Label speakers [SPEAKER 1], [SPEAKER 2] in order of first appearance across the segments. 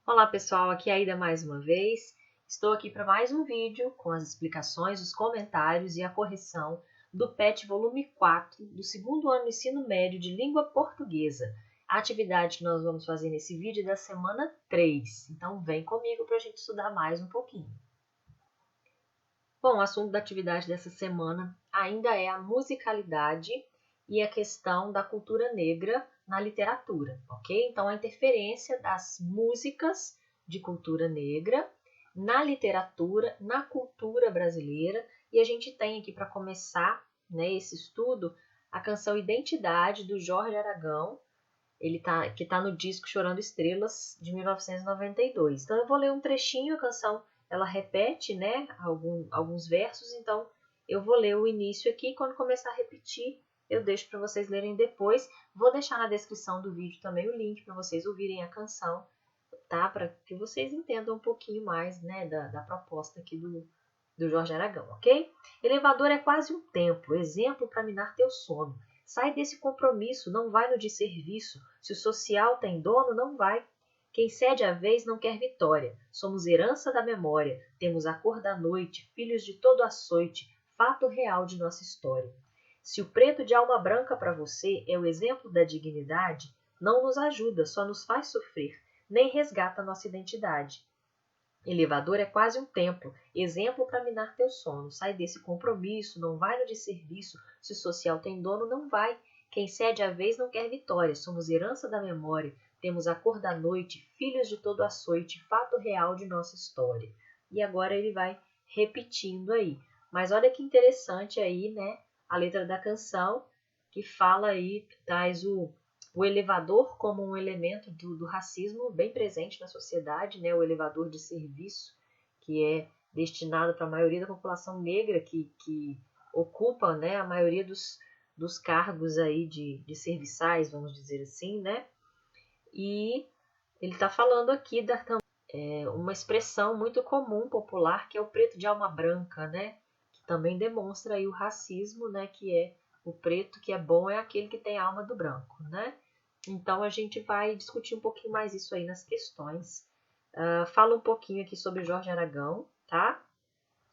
[SPEAKER 1] Olá pessoal, aqui é a Aida mais uma vez. Estou aqui para mais um vídeo com as explicações, os comentários e a correção do PET volume 4 do segundo ano do ensino médio de língua portuguesa. A atividade que nós vamos fazer nesse vídeo é da semana 3, então vem comigo para a gente estudar mais um pouquinho. Bom, o assunto da atividade dessa semana ainda é a musicalidade e a questão da cultura negra na literatura, ok? Então, a interferência das músicas de cultura negra na literatura, na cultura brasileira. E a gente tem aqui para começar, né, esse estudo, a canção Identidade, do Jorge Aragão, que está no disco Chorando Estrelas, de 1992. Então, eu vou ler um trechinho, a canção ela repete, né, alguns versos, então eu vou ler o início aqui, e quando começar a repetir, eu deixo para vocês lerem depois. Vou deixar na descrição do vídeo também o link para vocês ouvirem a canção, tá? Para que vocês entendam um pouquinho mais, né, da proposta aqui do Jorge Aragão, ok? Elevador é quase um templo, exemplo para minar teu sono. Sai desse compromisso, não vai no desserviço. Se o social tem dono, não vai. Quem cede a vez não quer vitória. Somos herança da memória. Temos a cor da noite, filhos de todo açoite, fato real de nossa história. Se o preto de alma branca para você é o exemplo da dignidade, não nos ajuda, só nos faz sofrer, nem resgata nossa identidade. Elevador é quase um templo, exemplo para minar teu sono. Sai desse compromisso, não vai no desserviço. Se o social tem dono, não vai. Quem cede a vez não quer vitória. Somos herança da memória. Temos a cor da noite, filhos de todo açoite, fato real de nossa história. E agora ele vai repetindo aí. Mas olha que interessante aí, né? A letra da canção que fala aí, traz o elevador como um elemento do racismo bem presente na sociedade, né? O elevador de serviço, que é destinado para a maioria da população negra que ocupa, né, a maioria dos cargos aí de serviçais, vamos dizer assim, né? E ele está falando aqui uma expressão muito comum, popular, que é o preto de alma branca, né? Que também demonstra aí o racismo, né? Que é o preto que é bom é aquele que tem a alma do branco, né? Então, a gente vai discutir um pouquinho mais isso aí nas questões. Fala um pouquinho aqui sobre Jorge Aragão, tá?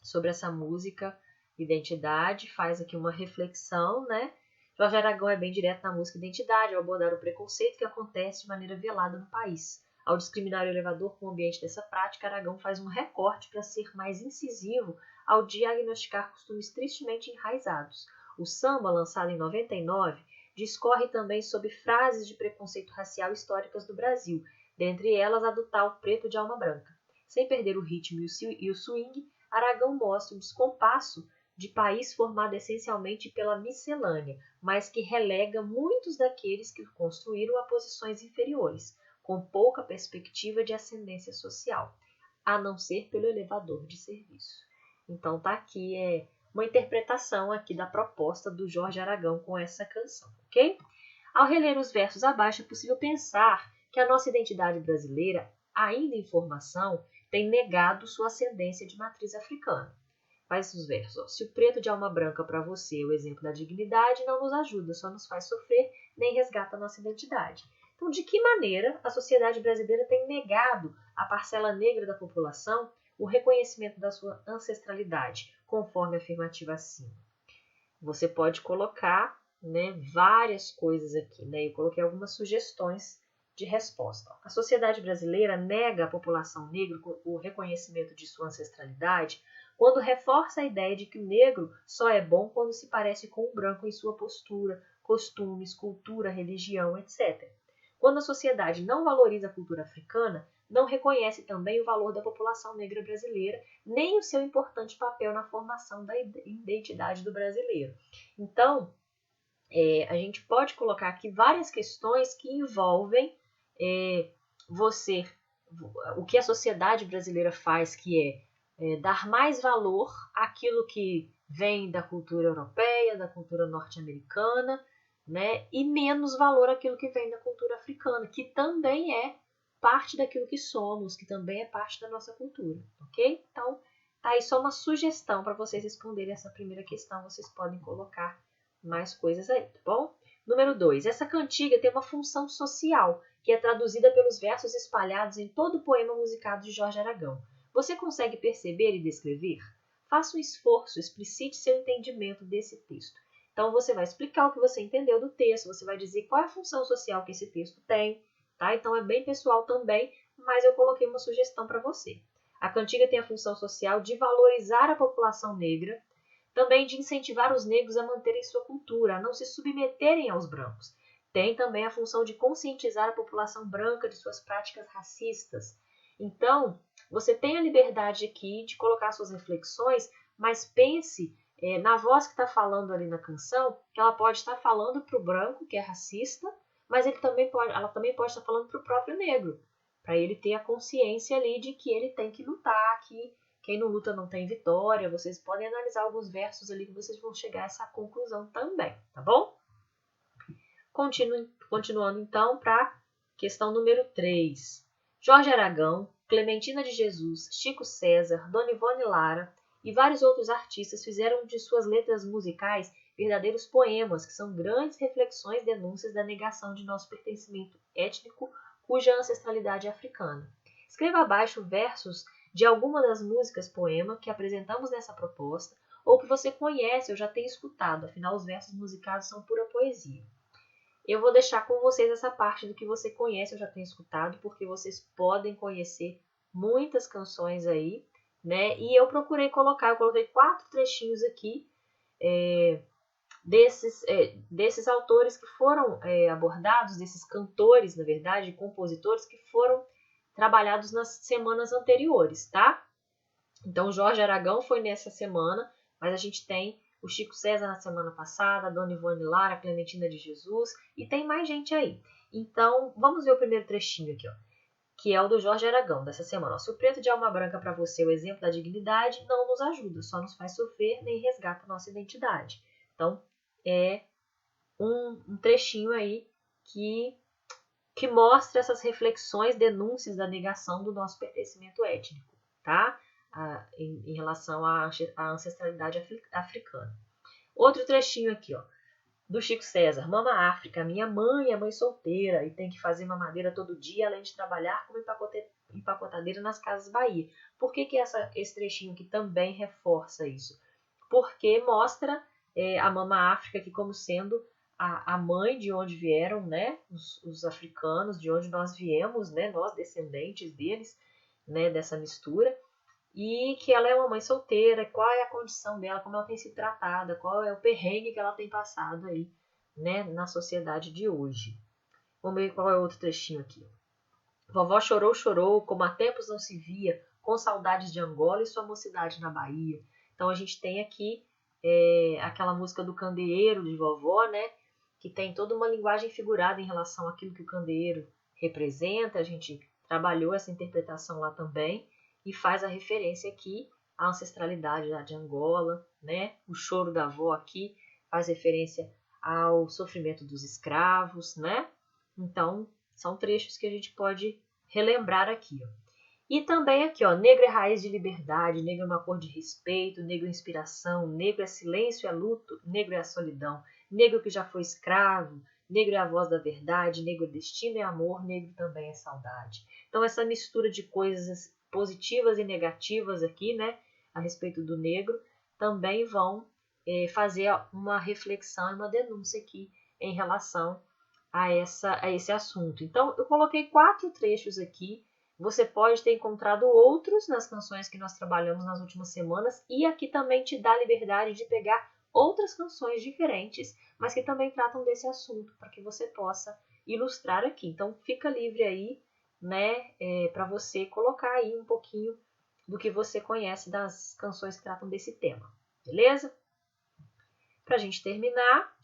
[SPEAKER 1] Sobre essa música Identidade, faz aqui uma reflexão, né? Jorge Aragão é bem direto na música Identidade, ao abordar o preconceito que acontece de maneira velada no país. Ao discriminar o elevador com o ambiente dessa prática, Aragão faz um recorte para ser mais incisivo ao diagnosticar costumes tristemente enraizados. O samba, lançado em 99, discorre também sobre frases de preconceito racial históricas do Brasil, dentre elas a do tal preto de alma branca. Sem perder o ritmo e o swing, Aragão mostra o descompasso de país formado essencialmente pela miscelânea, mas que relega muitos daqueles que construíram a posições inferiores, com pouca perspectiva de ascendência social, a não ser pelo elevador de serviço. Então tá aqui uma interpretação aqui da proposta do Jorge Aragão com essa canção, ok? Ao reler os versos abaixo, é possível pensar que a nossa identidade brasileira, ainda em formação, tem negado sua ascendência de matriz africana. Faz os versos. Ó. Se o preto de alma branca para você é o exemplo da dignidade, não nos ajuda, só nos faz sofrer, nem resgata a nossa identidade. Então, de que maneira a sociedade brasileira tem negado à parcela negra da população o reconhecimento da sua ancestralidade, conforme a afirmativa acima? Você pode colocar, né, várias coisas aqui. Né? Eu coloquei algumas sugestões de resposta. A sociedade brasileira nega à população negra o reconhecimento de sua ancestralidade quando reforça a ideia de que o negro só é bom quando se parece com o branco em sua postura, costumes, cultura, religião, etc. Quando a sociedade não valoriza a cultura africana, não reconhece também o valor da população negra brasileira, nem o seu importante papel na formação da identidade do brasileiro. Então, a gente pode colocar aqui várias questões que envolvem o que a sociedade brasileira faz, que dar mais valor àquilo que vem da cultura europeia, da cultura norte-americana, né, e menos valor àquilo que vem da cultura africana, que também é parte daquilo que somos, que também é parte da nossa cultura, ok? Então, tá aí só uma sugestão para vocês responderem essa primeira questão, vocês podem colocar mais coisas aí, tá bom? Número 2. Essa cantiga tem uma função social, que é traduzida pelos versos espalhados em todo o poema musicado de Jorge Aragão. Você consegue perceber e descrever? Faça um esforço, explicite seu entendimento desse texto. Então, você vai explicar o que você entendeu do texto, você vai dizer qual é a função social que esse texto tem, tá? Então, é bem pessoal também, mas eu coloquei uma sugestão para você. A cantiga tem a função social de valorizar a população negra, também de incentivar os negros a manterem sua cultura, a não se submeterem aos brancos. Tem também a função de conscientizar a população branca de suas práticas racistas. Então, você tem a liberdade aqui de colocar suas reflexões, mas pense na voz que está falando ali na canção, que ela pode estar falando para o branco, que é racista, mas ela também pode estar falando para o próprio negro, para ele ter a consciência ali de que ele tem que lutar, que quem não luta não tem vitória. Vocês podem analisar alguns versos ali que vocês vão chegar a essa conclusão também, tá bom? Continuando então para a questão número 3. Jorge Aragão, Clementina de Jesus, Chico César, Dona Ivone Lara e vários outros artistas fizeram de suas letras musicais verdadeiros poemas, que são grandes reflexões e denúncias da negação de nosso pertencimento étnico, cuja ancestralidade é africana. Escreva abaixo versos de alguma das músicas poema que apresentamos nessa proposta, ou que você conhece ou já tem escutado, afinal os versos musicados são pura poesia. Eu vou deixar com vocês essa parte do que você conhece ou já tem escutado, porque vocês podem conhecer muitas canções aí, né? E eu coloquei 4 trechinhos aqui desses autores que foram abordados, desses cantores, na verdade, compositores que foram trabalhados nas semanas anteriores, tá? Então, Jorge Aragão foi nessa semana, mas a gente tem o Chico César na semana passada, a Dona Ivone Lara, a Clementina de Jesus, e tem mais gente aí. Então, vamos ver o primeiro trechinho aqui, ó, que é o do Jorge Aragão, dessa semana. Ó, se o preto de alma branca para você é o exemplo da dignidade, não nos ajuda, só nos faz sofrer, nem resgata a nossa identidade. Então, é um trechinho aí que mostra essas reflexões, denúncias da negação do nosso pertencimento étnico, tá? Em relação à ancestralidade africana. Outro trechinho aqui, ó, do Chico César. Mama África, minha mãe é mãe solteira e tem que fazer mamadeira todo dia, além de trabalhar como empacotadeira nas Casas Bahia. Por que esse trechinho aqui também reforça isso? Porque mostra a Mama África aqui como sendo a mãe de onde vieram, né, os africanos, de onde nós viemos, né, nós descendentes deles, né, dessa mistura, e que ela é uma mãe solteira, qual é a condição dela, como ela tem se tratada, qual é o perrengue que ela tem passado aí, né, na sociedade de hoje. Vamos ver qual é o outro trechinho aqui. Vovó chorou, chorou, como há tempos não se via, com saudades de Angola e sua mocidade na Bahia. Então a gente tem aqui aquela música do candeeiro de vovó, né, que tem toda uma linguagem figurada em relação àquilo que o candeeiro representa. A gente trabalhou essa interpretação lá também e faz a referência aqui à ancestralidade lá de Angola, né? O choro da avó aqui faz referência ao sofrimento dos escravos, né? Então, são trechos que a gente pode relembrar aqui, ó. E também aqui, ó, negro é raiz de liberdade, negro é uma cor de respeito, negro é inspiração, negro é silêncio, é luto, negro é a solidão, negro que já foi escravo, negro é a voz da verdade, negro é destino, é amor, negro também é saudade. Então, essa mistura de coisas positivas e negativas aqui, né, a respeito do negro, também vão fazer uma reflexão e uma denúncia aqui em relação a esse assunto. Então, eu coloquei 4 trechos aqui. Você pode ter encontrado outros nas canções que nós trabalhamos nas últimas semanas, e aqui também te dá a liberdade de pegar outras canções diferentes, mas que também tratam desse assunto, para que você possa ilustrar aqui. Então, fica livre aí, né, para você colocar aí um pouquinho do que você conhece das canções que tratam desse tema, beleza? Para a gente terminar,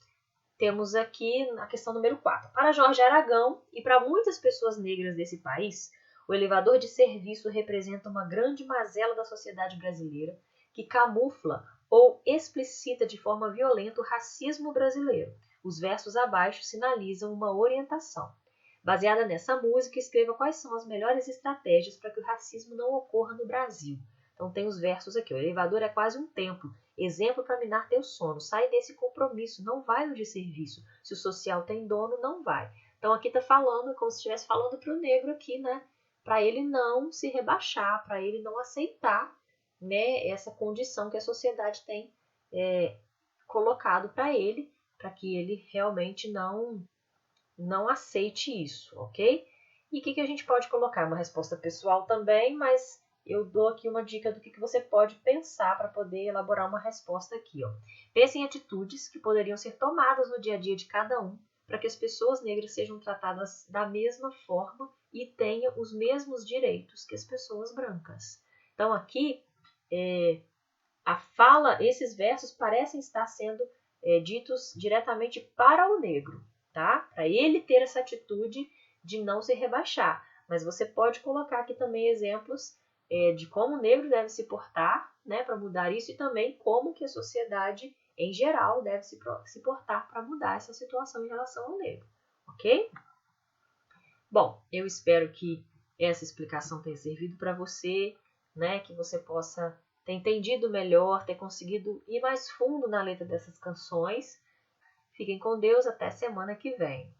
[SPEAKER 1] temos aqui a questão número 4. Para Jorge Aragão e para muitas pessoas negras desse país, o elevador de serviço representa uma grande mazela da sociedade brasileira que camufla ou explicita de forma violenta o racismo brasileiro. Os versos abaixo sinalizam uma orientação. Baseada nessa música, escreva quais são as melhores estratégias para que o racismo não ocorra no Brasil. Então tem os versos aqui. O elevador é quase um templo. Exemplo para minar teu sono. Sai desse compromisso. Não vai no de serviço. Se o social tem dono, não vai. Então aqui está falando, como se estivesse falando para o negro aqui, né? Para ele não se rebaixar, para ele não aceitar, né, essa condição que a sociedade tem colocado para ele, para que ele realmente não aceite isso, ok? E o que a gente pode colocar? Uma resposta pessoal também, mas eu dou aqui uma dica do que você pode pensar para poder elaborar uma resposta aqui. Ó. Pense em atitudes que poderiam ser tomadas no dia a dia de cada um para que as pessoas negras sejam tratadas da mesma forma e tenham os mesmos direitos que as pessoas brancas. Então aqui a fala, esses versos parecem estar sendo ditos diretamente para o negro, tá? Para ele ter essa atitude de não se rebaixar. Mas você pode colocar aqui também exemplos de como o negro deve se portar, né, para mudar isso, e também como que a sociedade em geral deve se portar para mudar essa situação em relação ao negro, ok? Bom, eu espero que essa explicação tenha servido para você, né, que você possa ter entendido melhor, ter conseguido ir mais fundo na letra dessas canções. Fiquem com Deus, até semana que vem.